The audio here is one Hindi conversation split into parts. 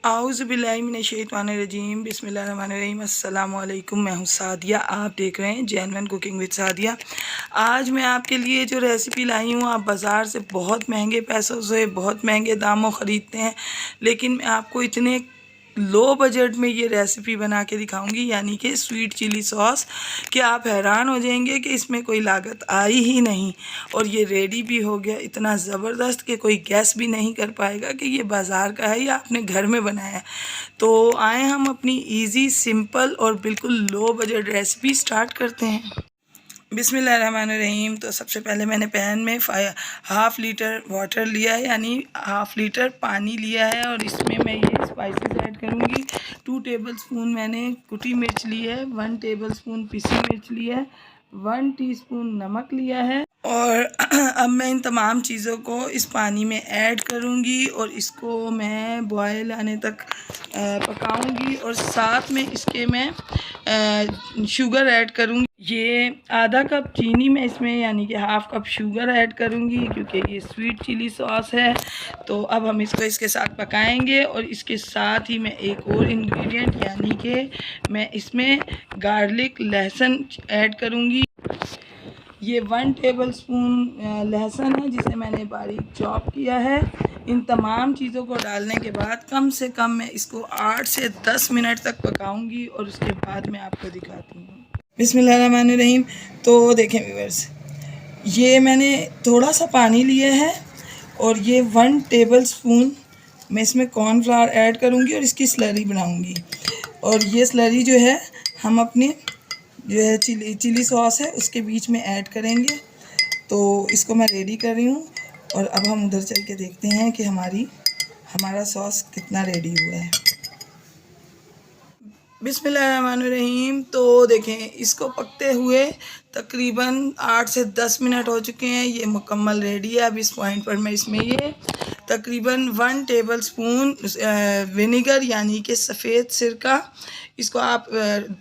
आऊज़ुबिल्लाहिमिनश्शैतानिर्रजीम बिस्मिल्लाहिर्रहमानिर्रहीम अस्सलामु अलैकुम। मैं हूँ सादिया, आप देख रहे हैं जेन्युइन कुकिंग विद सादिया। आज मैं आपके लिए जो रेसिपी लाई हूँ, आप बाज़ार से बहुत महंगे पैसों से बहुत महंगे दामों ख़रीदते हैं, लेकिन मैं आपको इतने लो बजट में ये रेसिपी बना के दिखाऊंगी, यानी कि स्वीट चिली सॉस, कि आप हैरान हो जाएंगे कि इसमें कोई लागत आई ही नहीं और ये रेडी भी हो गया। इतना ज़बरदस्त कि कोई गैस भी नहीं कर पाएगा कि ये बाज़ार का है या आपने घर में बनाया है। तो आए हम अपनी इजी, सिंपल और बिल्कुल लो बजट रेसिपी स्टार्ट करते हैं। बिस्मिल्लाहिर्रहमानिर्रहीम। तो सबसे पहले मैंने पैन में हाफ़ लीटर वाटर लिया है, यानी हाफ़ लीटर पानी लिया है, और इसमें मैं ये स्पाइसेस ऐड करूँगी। 2 टेबलस्पून मैंने कुटी मिर्च ली है, 1 टेबलस्पून पिसी मिर्च ली है, 1 टीस्पून नमक लिया है। और अब मैं इन तमाम चीज़ों को इस पानी में ऐड करूँगी और इसको मैं बॉयल आने तक पकाऊँगी, और साथ में इसके मैं शुगर ऐड करूँगी। ये आधा कप चीनी मैं इसमें, यानी कि हाफ़ कप शुगर ऐड करूँगी, क्योंकि ये स्वीट चिली सॉस है। तो अब हम इसको इसके साथ पकाएंगे, और इसके साथ ही मैं एक और इंग्रेडिएंट, यानी कि मैं इसमें गार्लिक, लहसुन ऐड करूँगी। ये 1 टेबलस्पून लहसुन है, जिसे मैंने बारीक चॉप किया है। इन तमाम चीज़ों को डालने के बाद कम से कम मैं इसको 8 से 10 मिनट तक पकाऊंगी, और उसके बाद मैं आपको दिखाती हूँ। बिस्मिल्लाहिर्रहमानिर्रहीम। तो देखें व्यूअर्स, ये मैंने थोड़ा सा पानी लिया है, और ये 1 टेबलस्पून मैं इसमें कॉर्नफ्लावर ऐड करूँगी और इसकी स्लरी बनाऊँगी। और ये स्लरी जो है हम अपने जो है चिली सॉस है उसके बीच में ऐड करेंगे। तो इसको मैं रेडी कर रही हूँ, और अब हम उधर चल के देखते हैं कि हमारा सॉस कितना रेडी हुआ है। बिस्मिल्लाहिर्रहमानिर्रहीम। तो देखें, इसको पकते हुए तकरीबन 8 से 10 मिनट हो चुके हैं। ये मुकम्मल रेडी है। अब इस पॉइंट पर मैं इसमें ये तकरीबन 1 टेबलस्पून विनेगर, यानी कि सफ़ेद सिरका, इसको आप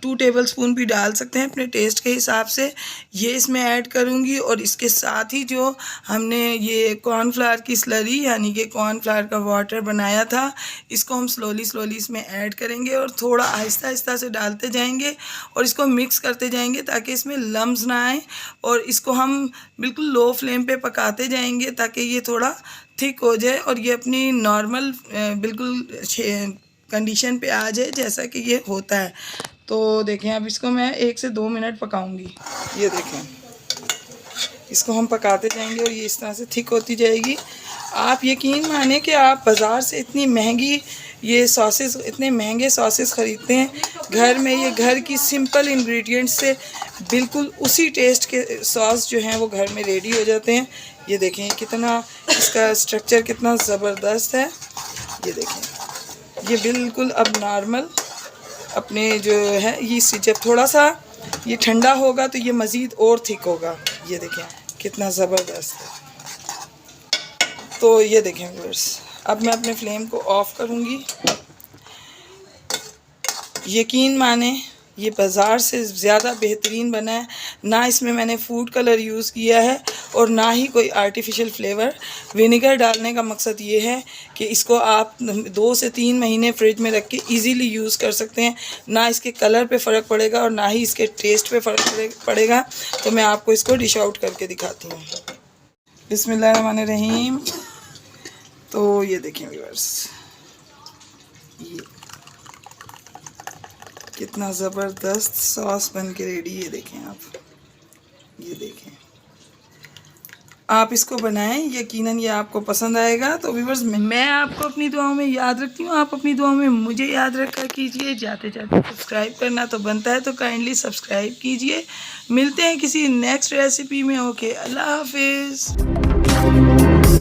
2 टेबलस्पून भी डाल सकते हैं अपने टेस्ट के हिसाब से, ये इसमें ऐड करूँगी। और इसके साथ ही जो हमने ये कॉर्नफ्लावर की स्लरी, यानी कि कॉर्नफ्लावर का वाटर बनाया था, इसको हम स्लोली इसमें ऐड करेंगे, और थोड़ा आहिस्ता आहिस्ता से डालते जाएंगे, और इसको मिक्स करते जाएंगे ताकि इसमें लम्स ना आए। और इसको हम बिल्कुल लो फ्लेम पे पकाते जाएंगे ताकि ये थोड़ा थिक हो जाए, और ये अपनी नॉर्मल बिल्कुल कंडीशन पे आ जाए, जैसा कि ये होता है। तो देखें, अब इसको मैं 1 से 2 मिनट पकाऊंगी। ये देखें, इसको हम पकाते जाएंगे और ये इस तरह से थिक होती जाएगी। आप यकीन माने कि आप बाज़ार से इतनी महंगी ये सॉसेस, इतने महंगे सॉसेस ख़रीदते हैं, घर में ये घर की सिंपल इंग्रेडिएंट्स से बिल्कुल उसी टेस्ट के सॉस जो हैं वो घर में रेडी हो जाते हैं। ये देखें कितना इसका स्ट्रक्चर कितना ज़बरदस्त है। ये देखें, ये बिल्कुल अब नॉर्मल अपने जो है, ये जब थोड़ा सा ये ठंडा होगा तो ये मज़ीद और थिक होगा। ये देखें कितना ज़बरदस्त है। तो ये देखें व्यूअर्स, अब मैं अपने फ्लेम को ऑफ़ करूँगी। यकीन माने ये बाज़ार से ज़्यादा बेहतरीन बना है। ना इसमें मैंने फूड कलर यूज़ किया है, और ना ही कोई आर्टिफिशियल फ्लेवर। विनेगर डालने का मकसद ये है कि इसको आप 2 से 3 महीने फ्रिज में रख के इजीली यूज़ कर सकते हैं। ना इसके कलर पे फ़र्क पड़ेगा, और ना ही इसके टेस्ट पे फ़र्क पड़ेगा। तो मैं आपको इसको डिश आउट करके दिखाती हूँ। बिस्मिल्लाहिर्रहमानिर्रहीम। तो ये देखें व्यूअर्स, ये कितना ज़बरदस्त सॉस बन के रेडी। ये देखें आप, ये देखें, आप इसको बनाएं, यकीनन ये आपको पसंद आएगा। तो व्यूअर्स, मैं आपको अपनी दुआओं में याद रखती हूँ, आप अपनी दुआओं में मुझे याद रखा कीजिए। जाते जाते सब्सक्राइब करना तो बनता है, तो काइंडली सब्सक्राइब कीजिए। मिलते हैं किसी नेक्स्ट रेसिपी में। ओके, अल्लाह हाफिज़।